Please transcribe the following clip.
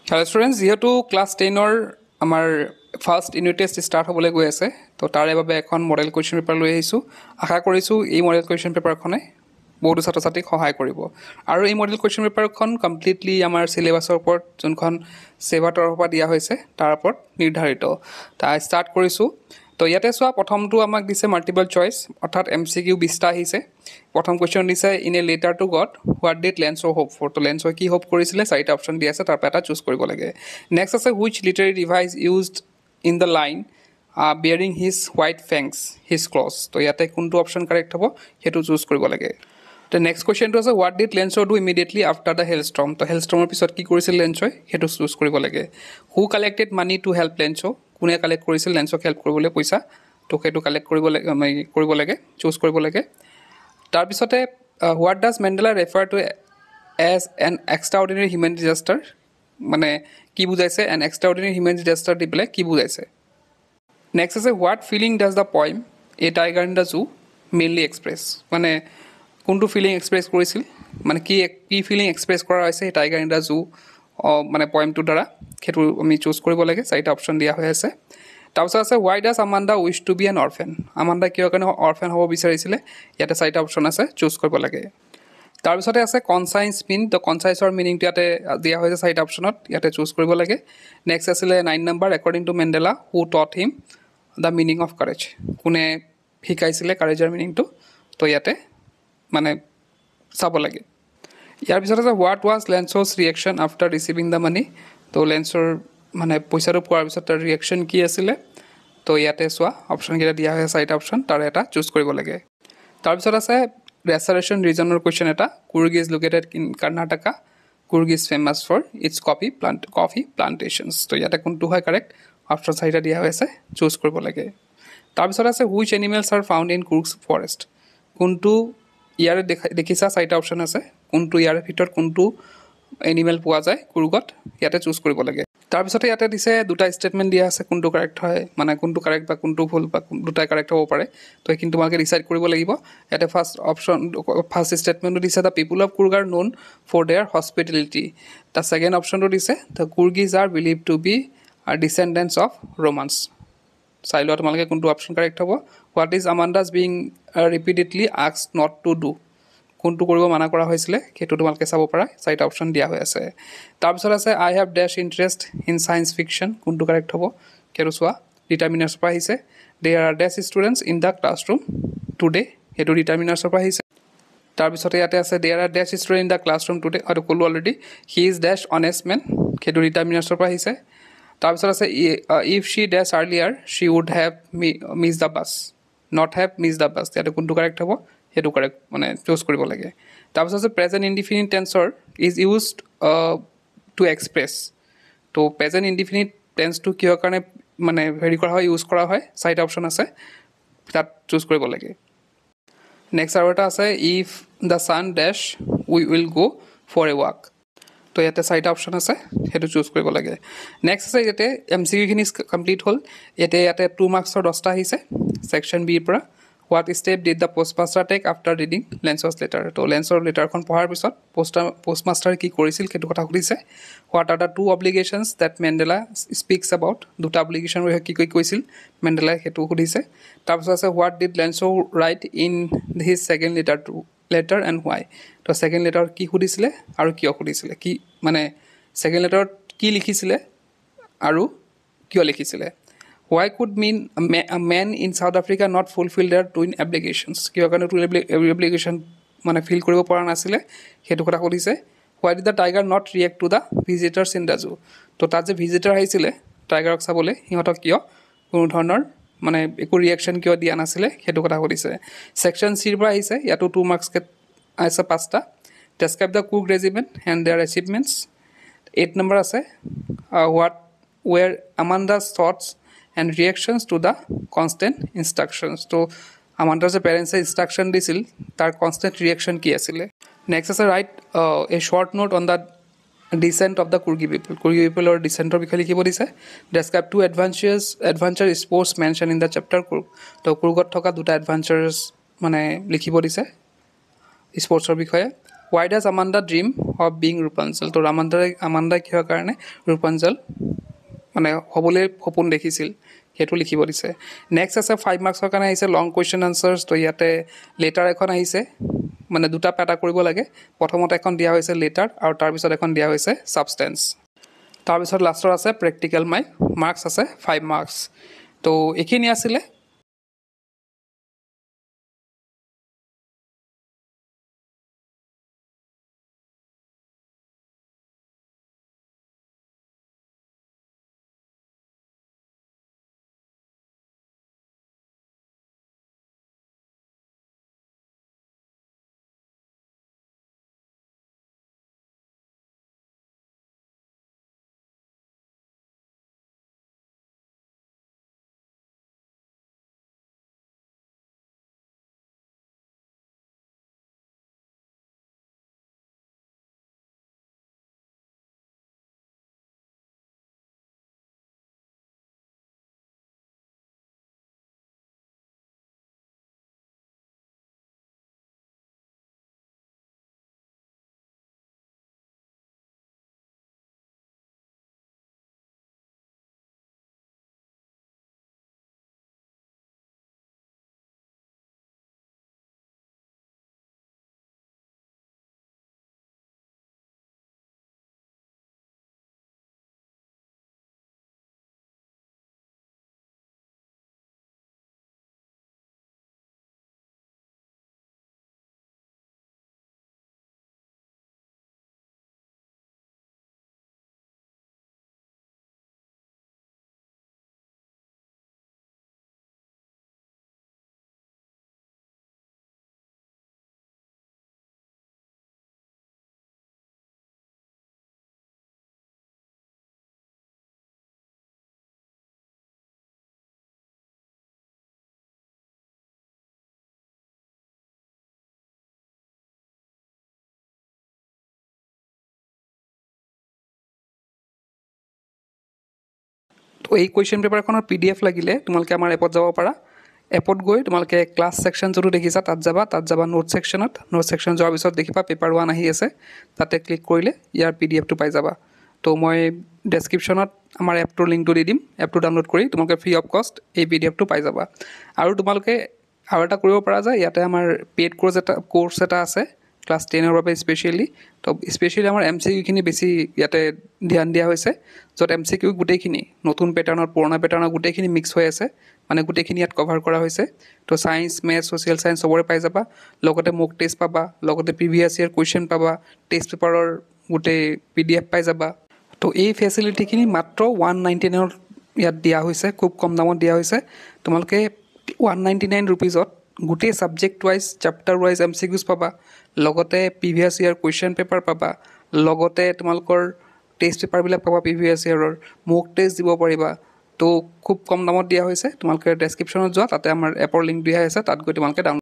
Hello students, যিহেতু class 10ৰ আমাৰ first unit test start হ'বলৈ গৈ আছে তো তাৰে বাবে এখন মডেল কুৱেশ্যন পেপাৰ লৈ আহিছোঁ আশা কৰিছোঁ এই মডেল কুৱেশ্যন পেপাৰখনে বহুতো ছাত্ৰ ছাত্ৰীক সহায় কৰিব আৰু এই মডেল কুৱেশ্যন পেপাৰখন কমপ্লিটলি আমাৰ সিলেবাছৰ ওপৰত যোনখন সেৱাতৰ পৰা দিয়া হৈছে তাৰ ওপৰত নিৰ্ধাৰিত তাই ষ্টাৰ্ট কৰিছোঁ তো ইয়াতে চোৱা প্ৰথমটো আমাক দিছে মাল্টিপল চইচ অৰ্থাৎ এমসিকিউ 20টা আহিছে প্ৰথম কুৱেশ্যন দিছে in a letter to God what did Lencho hope for to Lencho কি হোপ কৰিছিলে চাৰিটা অপশ্যন দি আছে তাৰ পৰা এটা চুজ কৰিব লাগে নেক্সট আছে which literary device used in the line bearing his white fangs his claws তো ইয়াতে কোনটো অপশ্যন কাৰেক্ট হ'ব সেইটো চুজ কৰিব লাগে তো নেক্সট কুৱেশ্যনটো আছে what did Lencho do immediately after the hailstorm তো হেলষ্টৰ্মৰ পিছত কি কৰিছিল লেন্সোই সেইটো চুজ কৰিব লাগে হু কালেক্টেড মানি টু হেল্প লেন্সো কোনে কালেক্ট কৰিছিল লেন্সক হেল্প কৰিবলৈ পইচা তো সেইটো কালেক্ট কৰিব লাগে চুজ কৰিব লাগে তাৰপিছতে what does Mandela refer to as an extraordinary human disaster মানে কি বুজাইছে এন এক্সট্ৰাঅৰ্ডিনেৰী হিউমেন ডিজাষ্টাৰ দি পেলাই কি বুজাইছে নেক্সট আছে what feeling does the poem a tiger in the zoo mainly express মানে কোনটো ফিলিং এক্সপ্ৰেছ কৰিছিল মানে কি ফিলিং এক্সপ্ৰেছ কৰা হৈছে এই টাইগাৰ ইন দ্য জু মানে পইমটোৰ দ্বাৰা সেইটো আমি চুজ কৰিব লাগে চাৰিটা অপশ্যন দিয়া হৈ আছে তাৰপিছত আছে why does Amanda wish to be an orphan আমাণ্ডা কিয় কাৰণে অৰফেন হ'ব বিচাৰিছিলে ইয়াতে চাৰিটা অপশ্যন আছে চুজ কৰিব লাগে তাৰপিছতে আছে কনচাইন্স মিন তো কনচাইন্সৰ মিনিংটো ইয়াতে দিয়া হৈছে চাৰিটা অপশ্যনত ইয়াতে চুজ কৰিব লাগে নেক্সট আছিলে 9 number according to Mandela who taught him the meaning of courage কোনে শিকাইছিলে কাৰেজৰ মিনিংটো তো ইয়াতে মানে চাব লাগে ইয়াৰ পিছত আছে what was Lencho's reaction after receiving the money তো লেন্সৰ মানে পইচাটো পোৱাৰ পিছত তাৰ ৰিয়েকশ্যন কি আছিলে তো ইয়াতে চোৱা অপশ্যনকেইটা দিয়া হৈছে চাৰিটা অপশ্যন তাৰে এটা চুজ কৰিব লাগে তাৰপিছত আছে ৰেচাৰেশ্যন ৰিজনৰ কুৱেশ্যন এটা Coorg is located in Karnataka Coorg is famous for its coffee plantations তো ইয়াতে কোনটো হয় কাৰেক্ট অপশ্যন চাৰিটা দিয়া হৈছে চুজ কৰিব লাগে তাৰপিছত আছে which animals are found in Coorg's forest কোনটো ইয়াৰে দেখিছা চাৰিটা অপশ্যন আছে কোনটো ইয়াৰে ভিতৰত কোনটো এনিমেল পোৱা যায় কুৰ্গত ইয়াতে চুজ কৰিব লাগে তাৰপিছতে ইয়াতে দিছে দুটা ষ্টেটমেণ্ট দিয়া আছে কোনটো কাৰেক্ট হয় মানে কোনটো কাৰেক্ট বা কোনটো ভুল বা দুটাই কাৰেক্ট হ'ব পাৰে তো এইখিনি তোমালোকে ডিচাইড কৰিব লাগিব ইয়াতে ফাৰ্ষ্ট ষ্টেটমেণ্টটো দিছে the people of Coorg are known for their hospitality the second অপশ্যনটো দিছে the Coorgis are believe to be are descendants of Romans চাই লোৱা তোমালোকে কোনটো অপশ্যন কাৰেক্ট হ'ব what is Amanda's being repeatedly asked not to do কোনটো কৰিব মানা কৰা হৈছিলে সেইটো তোমালোকে চাব পাৰা চাৰিটা অপশ্যন দিয়া হৈ আছে তাৰপিছত আছে I have dash interest in science fiction কোনটো কাৰেক্ট হ'ব সেইটো চোৱা ডিটাৰমিনাৰ্ছৰ পৰা আহিছে there are dash students in the classroom today সেইটো ডিটাৰমিনাৰ্ছৰ পৰা আহিছে তাৰপিছতে ইয়াতে আছে there are dash student in the classroom today আৰু ক'লোঁ already he is dash honest man সেইটো ডিটাৰমিনাৰ্ছৰ পৰা আহিছে তাৰপিছত আছে if she dash earlier she would have miss the bus not have miss the bus ইয়াতে কোনটো কাৰেক্ট হ'ব সেইটো কাৰেক্ট মানে চুজ কৰিব লাগে তাৰপিছত আছে প্ৰেজেণ্ট ইনডিফিনিট টেন্সৰ ইজ ইউজড টু এক্সপ্ৰেছ তো প্ৰেজেণ্ট ইনডিফিনিট টেন্সটো কিহৰ কাৰণে মানে হেৰি কৰা হয় ইউজ কৰা হয় চাৰিটা অপশ্যন আছে তাত চুজ কৰিব লাগে নেক্সট আৰু এটা আছে if the sun does we will go' for a walk তো ইয়াতে চাৰিটা অপশ্যন আছে সেইটো চুজ কৰিব লাগে নেক্সট আছে ইয়াতে এমচিকিউখিনি কমপ্লিট হ'ল ইয়াতে 2 মাৰ্কছৰ 10টা আহিছে ছেকশ্যন বিৰ পৰা what step did the postmaster take after reading Lencho's letter তো লেন্সৰ লেটাৰখন পঢ়াৰ পিছত পোষ্টমাষ্টাৰে কি কৰিছিল সেইটো কথা সুধিছে what are the 2 obligations that Mandela speaks about দুটা অব্লিগেশ্যনৰ বিষয়ে কি কৈছিল মেণ্ডেলাই সেইটো সুধিছে তাৰপিছত আছে what did Lencho write in his second letter and why তো ছেকেণ্ড লেটাৰত কি সুধিছিলে আৰু কিয় সুধিছিলে কি মানে ছেকেণ্ড লেটাৰত কি লিখিছিলে আৰু কিয় লিখিছিলে Why could mean a man in South Africa not fulfill their twin obligations? কিয় কাৰণে twin obligation মানে ফিল কৰিব পৰা নাছিলে সেইটো কথা সুধিছে Why did the tiger not react to the visitors in the zoo? তো তাত যে ভিজিটাৰ আহিছিলে টাইগাৰক চাবলৈ সিহঁতক কিয় কোনো ধৰণৰ মানে একো ৰিয়েকশ্যন কিয় দিয়া নাছিলে সেইটো কথা সুধিছে ছেকশ্যন চিৰ পৰা আহিছে ইয়াতো 2 মাৰ্কছ আছে 5টা ডেছক্ৰাইব দ্য কুক regiment and their achievements 8 number আছে what were Amanda's thoughts and reactions to the constant instructions to আমাণ্ডাৰ যে পেৰেণ্টছে ইনষ্ট্ৰাকশ্যন দিছিল তাৰ কনষ্টেণ্ট ৰিয়েকশ্যন কি আছিলে নেক্সট আছে write a short note on the descent of the Coorgi পিপলৰ ডিচেণ্টৰ বিষয়ে লিখিব দিছে describe 2 adventure sports mention in the chapter Coorg তো কুৰ্গত থকা দুটা এডভেঞ্চাৰ্ছ মানে লিখিব দিছে স্পৰ্টছৰ বিষয়ে Why does Amanda dream of being Rapunzel? তো আমাণ্ডাই কিহৰ কাৰণে Rapunzel মানে হ'বলৈ সপোন দেখিছিল সেইটো লিখিব দিছে নেক্সট আছে 5 মাৰ্কছৰ কাৰণে আহিছে লং কুৱেশ্যন আনচাৰ্ছ তো ইয়াতে লেটাৰ এখন আহিছে মানে দুটা পেটা কৰিব লাগে প্ৰথমতে এখন দিয়া হৈছে লেটাৰ আৰু তাৰপিছত এখন দিয়া হৈছে ছাবষ্টেন্স তাৰপিছত লাষ্টৰ আছে প্ৰেক্টিকেল মাৰ্কছ আছে 5 মাৰ্কছ তো এইখিনি আছিলে তো এই কুৱেশ্যন পেপাৰখনৰ PDF লাগিলে তোমালোকে আমাৰ এপত যাব পাৰা এপত গৈ তোমালোকে ক্লাছ ছেকশ্যন যোনটো দেখিছা তাত যাবা নোট ছেকশ্যন যোৱাৰ পিছত দেখিবা পেপাৰ 1 আহি আছে তাতে ক্লিক কৰিলে ইয়াৰ PDFটো পাই যাবা তো মই ডেছক্ৰিপশ্যনত আমাৰ এপটোৰ লিংকটো দি দিম এপটো ডাউনলোড কৰি তোমালোকে ফ্ৰী অফ কষ্ট এই PDFটো পাই যাবা আৰু তোমালোকে আৰু এটা কৰিব পৰা যায় ইয়াতে আমাৰ পেইড কোৰ্ছ এটা আছে ক্লাছ 10ৰ বাবে স্পেচিয়েলি তো স্পেচিয়েলি আমাৰ MCQখিনি বেছি ইয়াতে ধ্যান দিয়া হৈছে য'ত MCQ গোটেইখিনি নতুন পেটাৰ্ণৰ পুৰণা পেটাৰ্ণৰ গোটেইখিনি মিক্স হৈ আছে মানে গোটেইখিনি ইয়াত কভাৰ কৰা হৈছে তো ছায়েন্স মেথছ ছ'চিয়েল ছায়েন্স চবৰে পাই যাবা লগতে মক টেষ্ট পাবা লগতে প্ৰিভিয়াছ ইয়াৰ কুৱেশ্যন পাবা টেষ্ট পেপাৰৰ গোটেই PDF পাই যাবা তো এই ফেচিলিটিখিনি মাত্ৰ 199 ইয়াত দিয়া হৈছে খুব কম দামত দিয়া হৈছে তোমালোকে 199 ৰুপিজত গোটেই subject wise chapter wise MCQs পাবা লগতে প্ৰিভিয়াছ ইয়াৰ কুৱেশ্যন পেপাৰ পাবা লগতে তোমালোকৰ টেষ্ট পেপাৰবিলাক পাবা প্ৰিভিয়াছ ইয়াৰৰ মক টেষ্ট দিব পাৰিবা তো খুব কম দামত দিয়া হৈছে তোমালোকে ডেছক্ৰিপশ্যনত যোৱা তাতে আমাৰ এপৰ লিংক দিয়া আছে তাত গৈ তোমালোকে